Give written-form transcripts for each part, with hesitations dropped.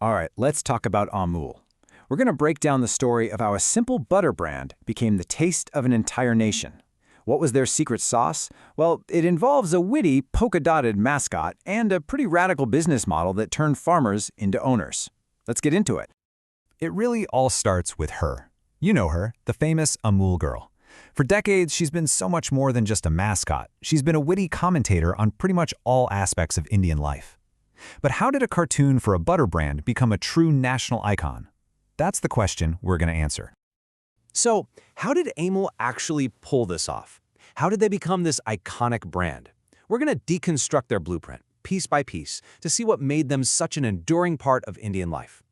All right, let's talk about Amul. We're going to break down the story of how a simple butter brand became the taste of an entire nation. What was their secret sauce? Well, it involves a witty, polka-dotted mascot and a pretty radical business model that turned farmers into owners. Let's get into it. It really all starts with her. You know her, the famous Amul girl. For decades, she's been so much more than just a mascot. She's been a witty commentator on pretty much all aspects of Indian life. But how did a cartoon for a butter brand become a true national icon? That's the question we're going to answer. So, how did Amul actually pull this off? How did they become this iconic brand? We're going to deconstruct their blueprint, piece by piece, to see what made them such an enduring part of Indian life.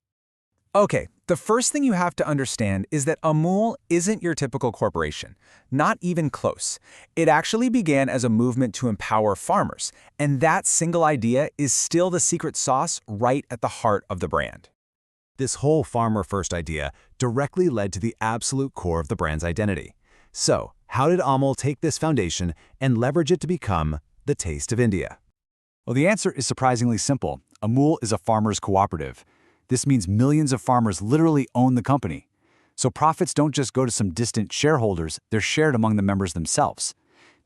Okay, the first thing you have to understand is that Amul isn't your typical corporation. Not even close. It actually began as a movement to empower farmers, and that single idea is still the secret sauce right at the heart of the brand. This whole farmer-first idea directly led to the absolute core of the brand's identity. So, how did Amul take this foundation and leverage it to become the taste of India? Well, the answer is surprisingly simple. Amul is a farmers' cooperative. This means millions of farmers literally own the company. So profits don't just go to some distant shareholders, they're shared among the members themselves.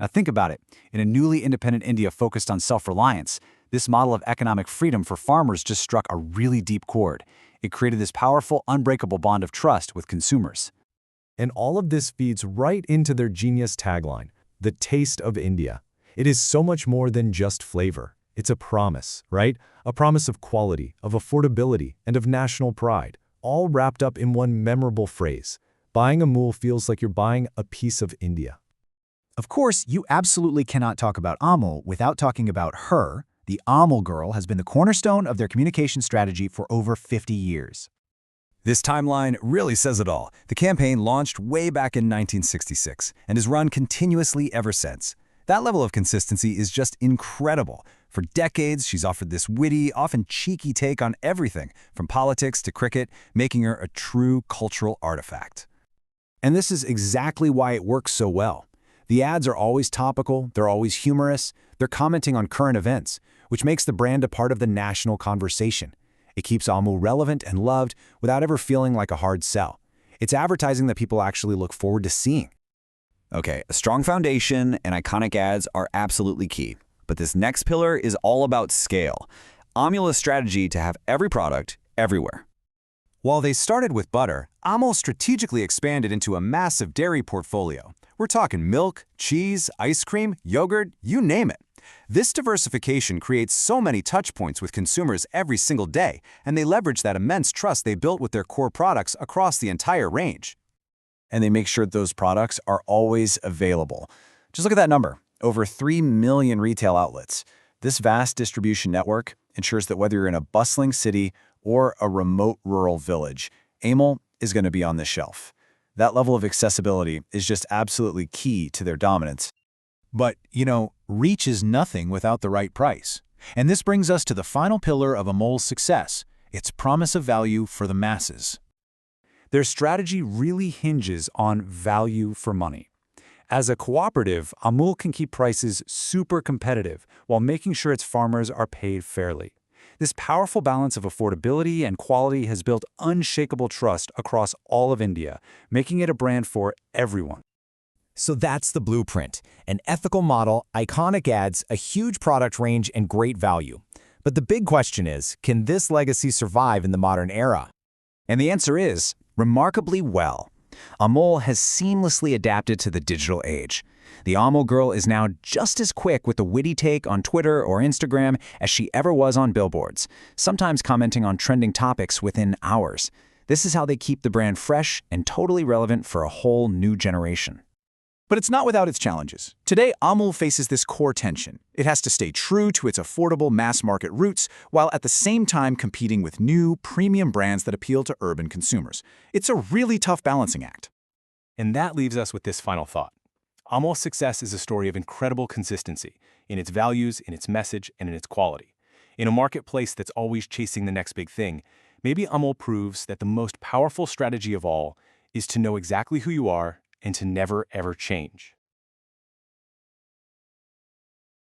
Now think about it. In a newly independent India focused on self-reliance, this model of economic freedom for farmers just struck a really deep chord. It created this powerful, unbreakable bond of trust with consumers. And all of this feeds right into their genius tagline, the taste of India. It is so much more than just flavor. It's a promise, right? A promise of quality, of affordability, and of national pride, all wrapped up in one memorable phrase. Buying Amul feels like you're buying a piece of India. Of course, you absolutely cannot talk about Amul without talking about her. The Amul girl has been the cornerstone of their communication strategy for over 50 years. This timeline really says it all. The campaign launched way back in 1966 and has run continuously ever since. That level of consistency is just incredible. For decades, she's offered this witty, often cheeky take on everything, from politics to cricket, making her a true cultural artifact. And this is exactly why it works so well. The ads are always topical, they're always humorous, they're commenting on current events, which makes the brand a part of the national conversation. It keeps Amul relevant and loved without ever feeling like a hard sell. It's advertising that people actually look forward to seeing. Okay, a strong foundation and iconic ads are absolutely key. But this next pillar is all about scale. Amul's strategy to have every product everywhere. While they started with butter, Amul strategically expanded into a massive dairy portfolio. We're talking milk, cheese, ice cream, yogurt, you name it. This diversification creates so many touch points with consumers every single day, and they leverage that immense trust they built with their core products across the entire range. And they make sure those products are always available. Just look at that number, over 3 million retail outlets. This vast distribution network ensures that whether you're in a bustling city or a remote rural village, Amul is going to be on the shelf. That level of accessibility is just absolutely key to their dominance. But, reach is nothing without the right price. And this brings us to the final pillar of Amul's success, its promise of value for the masses. Their strategy really hinges on value for money. As a cooperative, Amul can keep prices super competitive while making sure its farmers are paid fairly. This powerful balance of affordability and quality has built unshakable trust across all of India, making it a brand for everyone. So that's the blueprint. An ethical model, iconic ads, a huge product range, and great value. But the big question is, can this legacy survive in the modern era? And the answer is, remarkably well. Amul has seamlessly adapted to the digital age. The Amul girl is now just as quick with the witty take on Twitter or Instagram as she ever was on billboards, sometimes commenting on trending topics within hours. This is how they keep the brand fresh and totally relevant for a whole new generation. But it's not without its challenges. Today, Amul faces this core tension. It has to stay true to its affordable mass-market roots, while at the same time competing with new, premium brands that appeal to urban consumers. It's a really tough balancing act. And that leaves us with this final thought. Amul's success is a story of incredible consistency in its values, in its message, and in its quality. In a marketplace that's always chasing the next big thing, maybe Amul proves that the most powerful strategy of all is to know exactly who you are and to never, ever change.